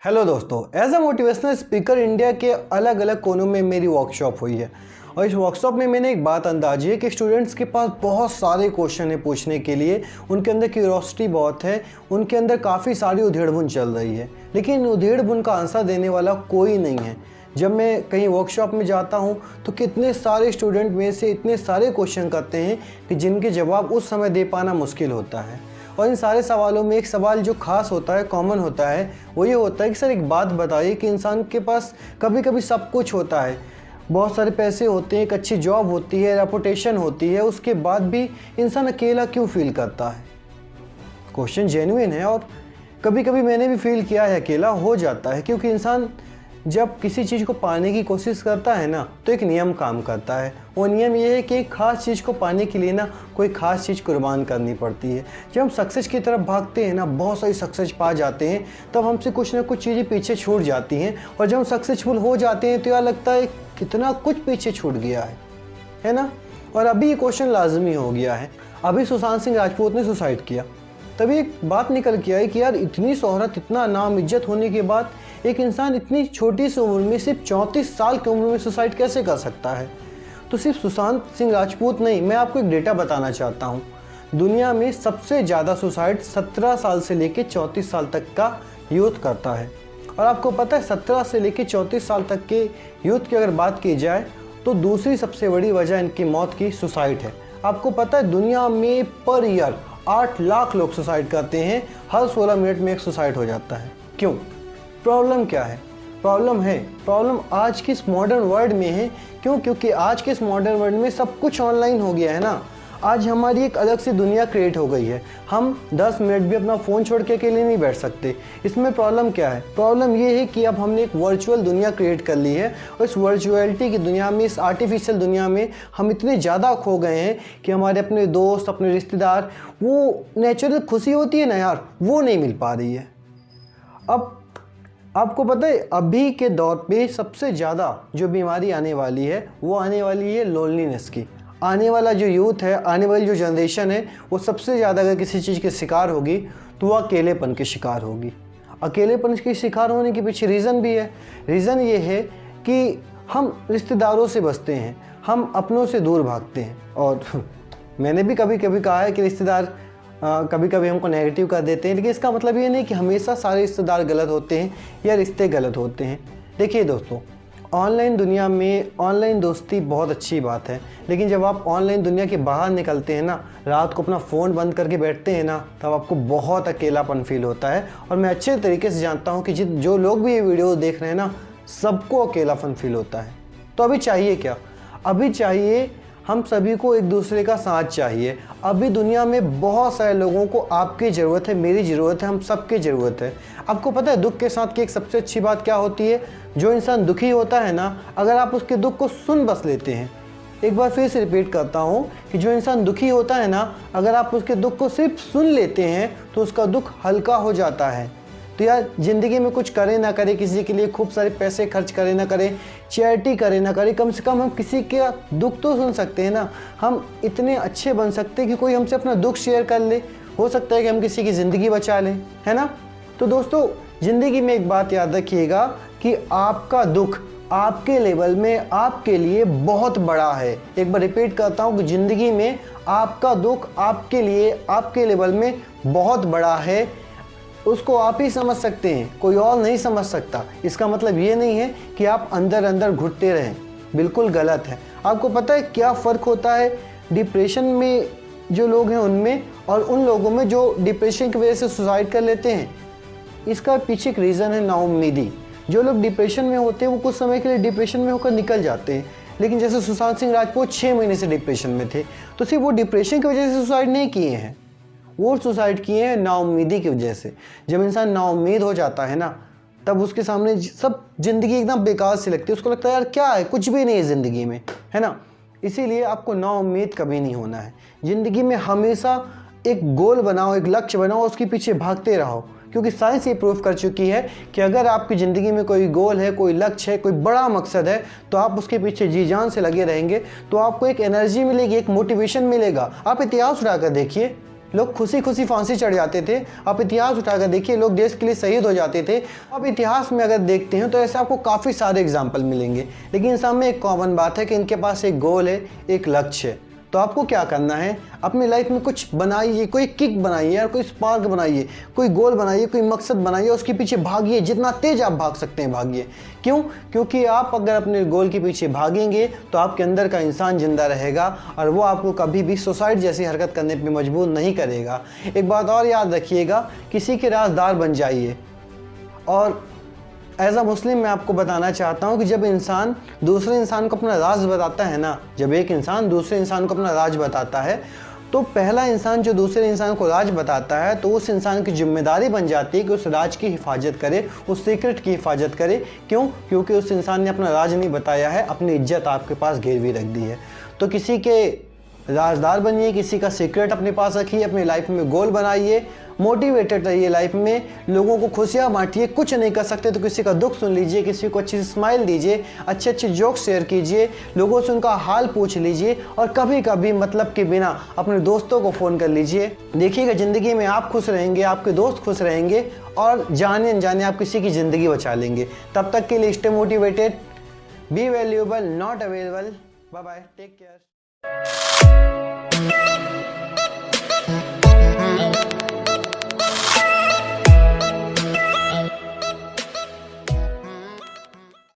Hello दोस्तों, as a motivational speaker India के अलग अलग कोनों में मेरी वर्कशॉप हुई है और इस वर्कशॉप में मैंने एक बात अंदाजी है कि स्टूडेंट्स के पास बहुत सारे क्वेश्चन है पूछने के लिए। उनके अंदर क्यूरोसिटी बहुत है, उनके अंदर काफ़ी सारी उधेड़-बुन चल रही है, लेकिन उधेड़-बुन का आंसर देने वाला कोई नहीं है। जब मैं कहीं वर्कशॉप में जाता हूँ तो कितने सारे स्टूडेंट में से इतने सारे क्वेश्चन करते हैं कि जिनके जवाब उस समय दे पाना मुश्किल होता है। और इन सारे सवालों में एक सवाल जो खास होता है, कॉमन होता है, वो ये होता है कि सर एक बात बताइए कि इंसान के पास कभी कभी सब कुछ होता है, बहुत सारे पैसे होते हैं, एक अच्छी जॉब होती है, रेपुटेशन होती है, उसके बाद भी इंसान अकेला क्यों फील करता है। क्वेश्चन जेन्युइन है और कभी कभी मैंने भी फील किया है अकेला हो जाता है, क्योंकि इंसान जब किसी चीज़ को पाने की कोशिश करता है ना तो एक नियम काम करता है। वो नियम ये है कि एक ख़ास चीज़ को पाने के लिए ना कोई ख़ास चीज़ कुर्बान करनी पड़ती है। जब हम सक्सेस की तरफ भागते हैं ना, बहुत सारी सक्सेस पा जाते हैं, तब हमसे कुछ ना कुछ चीज़ें पीछे छूट जाती हैं और जब हम सक्सेसफुल हो जाते हैं तो यार लगता है कितना कुछ पीछे छूट गया है ना। और अभी ये क्वेश्चन लाजमी हो गया है। अभी सुशांत सिंह राजपूत ने सुसाइड किया, तभी एक बात निकल के आई कि यार इतनी शोहरत, इतना नाम इज्जत होने के बाद एक इंसान इतनी छोटी सी उम्र में, सिर्फ 34 साल की उम्र में सुसाइड कैसे कर सकता है। तो सिर्फ सुशांत सिंह राजपूत नहीं, मैं आपको एक डेटा बताना चाहता हूँ। दुनिया में सबसे ज़्यादा सुसाइड 17 साल से लेकर 34 साल तक का यूथ करता है। और आपको पता है 17 से लेकर 34 साल तक के यूथ की अगर बात की जाए तो दूसरी सबसे बड़ी वजह इनकी मौत की सुसाइड है। आपको पता है दुनिया में पर ईयर 8 लाख लोग सुसाइड करते हैं, हर 16 मिनट में एक सुसाइड हो जाता है। क्यों? प्रॉब्लम क्या है? प्रॉब्लम आज की इस मॉडर्न वर्ल्ड में है। क्यों? क्योंकि आज के इस मॉडर्न वर्ल्ड में सब कुछ ऑनलाइन हो गया है ना। आज हमारी एक अलग सी दुनिया क्रिएट हो गई है। हम 10 मिनट भी अपना फ़ोन छोड़ के अकेले नहीं बैठ सकते। इसमें प्रॉब्लम क्या है? प्रॉब्लम ये है कि अब हमने एक वर्चुअल दुनिया क्रिएट कर ली है और इस वर्चुअलिटी की दुनिया में, इस आर्टिफिशियल दुनिया में हम इतने ज़्यादा खो गए हैं कि हमारे अपने दोस्त, अपने रिश्तेदार, वो नेचुरल खुशी होती है ना यार, वो नहीं मिल पा रही है। अब आपको पता है अभी के दौर पे सबसे ज़्यादा जो बीमारी आने वाली है वो आने वाली है लोनलीनेस की। आने वाला जो यूथ है, आने वाली जो जनरेशन है, वो सबसे ज़्यादा अगर किसी चीज़ के शिकार होगी तो वो अकेलेपन के शिकार होगी। अकेलेपन के शिकार होने के पीछे रीज़न भी है। रीज़न ये है कि हम रिश्तेदारों से बचते हैं, हम अपनों से दूर भागते हैं। और मैंने भी कभी कभी कहा है कि रिश्तेदार कभी कभी हमको नेगेटिव कर देते हैं, लेकिन इसका मतलब ये नहीं कि हमेशा सारे रिश्तेदार गलत होते हैं या रिश्ते गलत होते हैं। देखिए दोस्तों, ऑनलाइन दुनिया में ऑनलाइन दोस्ती बहुत अच्छी बात है, लेकिन जब आप ऑनलाइन दुनिया के बाहर निकलते हैं ना, रात को अपना फ़ोन बंद करके बैठते हैं ना, तब आपको बहुत अकेलापन फील होता है। और मैं अच्छे तरीके से जानता हूँ कि जो लोग भी ये वीडियो देख रहे हैं ना, सबको अकेलापन फील होता है। तो अभी चाहिए क्या? अभी चाहिए हम सभी को एक दूसरे का साथ चाहिए। अभी दुनिया में बहुत सारे लोगों को आपकी ज़रूरत है, मेरी ज़रूरत है, हम सबकी ज़रूरत है। आपको पता है दुख के साथ की एक सबसे अच्छी बात क्या होती है? जो इंसान दुखी होता है ना, अगर आप उसके दुख को सुन बस लेते हैं, एक बार फिर से रिपीट करता हूँ कि जो इंसान दुखी होता है ना, अगर आप उसके दुख को सिर्फ सुन लेते हैं तो उसका दुख हल्का हो जाता है। तो यार ज़िंदगी में कुछ करें ना करें, किसी के लिए खूब सारे पैसे खर्च करें ना करें, चैरिटी करें ना करें, कम से कम हम किसी का दुख तो सुन सकते हैं ना। हम इतने अच्छे बन सकते हैं कि कोई हमसे अपना दुख शेयर कर ले। हो सकता है कि हम किसी की ज़िंदगी बचा लें, है ना। तो दोस्तों, ज़िंदगी में एक बात याद रखिएगा कि आपका दुख आपके लेवल में आपके लिए बहुत बड़ा है। एक बार रिपीट करता हूँ कि ज़िंदगी में आपका दुख आपके लिए, आपके लेवल में बहुत बड़ा है। उसको आप ही समझ सकते हैं, कोई और नहीं समझ सकता। इसका मतलब ये नहीं है कि आप अंदर अंदर घुटते रहें, बिल्कुल गलत है। आपको पता है क्या फ़र्क होता है डिप्रेशन में जो लोग हैं उनमें और उन लोगों में जो डिप्रेशन की वजह से सुसाइड कर लेते हैं? इसका पीछे एक रीज़न है नाउम्मीदी। जो लोग डिप्रेशन में होते हैं वो कुछ समय के लिए डिप्रेशन में होकर निकल जाते हैं, लेकिन जैसे सुशांत सिंह राजपूत 6 महीने से डिप्रेशन में थे, तो सिर्फ वो डिप्रेशन की वजह से सुसाइड नहीं किए हैं, वो सुसाइड किए हैं नाउम्मीदी की वजह से। जब इंसान नाउम्मीद हो जाता है ना, तब उसके सामने सब ज़िंदगी एकदम बेकार सी लगती है। उसको लगता है यार क्या है, कुछ भी नहीं है ज़िंदगी में, है ना। इसीलिए आपको नाउम्मीद कभी नहीं होना है। ज़िंदगी में हमेशा एक गोल बनाओ, एक लक्ष्य बनाओ, उसके पीछे भागते रहो। क्योंकि साइंस ये प्रूव कर चुकी है कि अगर आपकी ज़िंदगी में कोई गोल है, कोई लक्ष्य है, कोई बड़ा मकसद है, तो आप उसके पीछे जी जान से लगे रहेंगे तो आपको एक एनर्जी मिलेगी, एक मोटिवेशन मिलेगा। आप इतिहास उठाकर देखिए, लोग खुशी खुशी फांसी चढ़ जाते थे। आप इतिहास उठाकर देखिए, लोग देश के लिए शहीद हो जाते थे। आप इतिहास में अगर देखते हैं तो ऐसे आपको काफ़ी सारे एग्जाम्पल मिलेंगे, लेकिन सब में एक कॉमन बात है कि इनके पास एक गोल है, एक लक्ष्य है। तो आपको क्या करना है, अपनी लाइफ में कुछ बनाइए, कोई किक बनाइए यार, कोई स्पार्क बनाइए, कोई गोल बनाइए, कोई मकसद बनाइए, उसके पीछे भागिए, जितना तेज आप भाग सकते हैं भागिए। क्यों? क्योंकि आप अगर अपने गोल के पीछे भागेंगे तो आपके अंदर का इंसान जिंदा रहेगा और वो आपको कभी भी सुसाइड जैसी हरकत करने पर मजबूर नहीं करेगा। एक बात और याद रखिएगा, किसी के राजदार बन जाइए। और एज अ मुस्लिम मैं आपको बताना चाहता हूँ कि जब इंसान दूसरे इंसान को अपना राज बताता है ना, जब एक इंसान दूसरे इंसान को अपना राज बताता है, तो पहला इंसान जो दूसरे इंसान को राज बताता है तो उस इंसान की जिम्मेदारी बन जाती है कि उस राज की हिफाजत करे, उस सीक्रेट की हिफाजत करे। क्यों? क्योंकि उस इंसान ने अपना राज नहीं बताया है, अपनी इज्जत आपके पास गिरवी रख दी है। तो किसी के राजदार बनिए, किसी का सीक्रेट अपने पास रखिए, अपनी लाइफ में गोल बनाइए, मोटिवेटेड रहिए, लाइफ में लोगों को खुशियाँ बांटिए। कुछ नहीं कर सकते तो किसी का दुख सुन लीजिए, किसी को अच्छी सी स्माइल दीजिए, अच्छे अच्छे जोक शेयर कीजिए, लोगों से उनका हाल पूछ लीजिए और कभी कभी मतलब के बिना अपने दोस्तों को फ़ोन कर लीजिए। देखिएगा ज़िंदगी में आप खुश रहेंगे, आपके दोस्त खुश रहेंगे और जाने अनजाने आप किसी की ज़िंदगी बचा लेंगे। तब तक के लिए stay motivated, be valuable, not available. Bye bye, take care.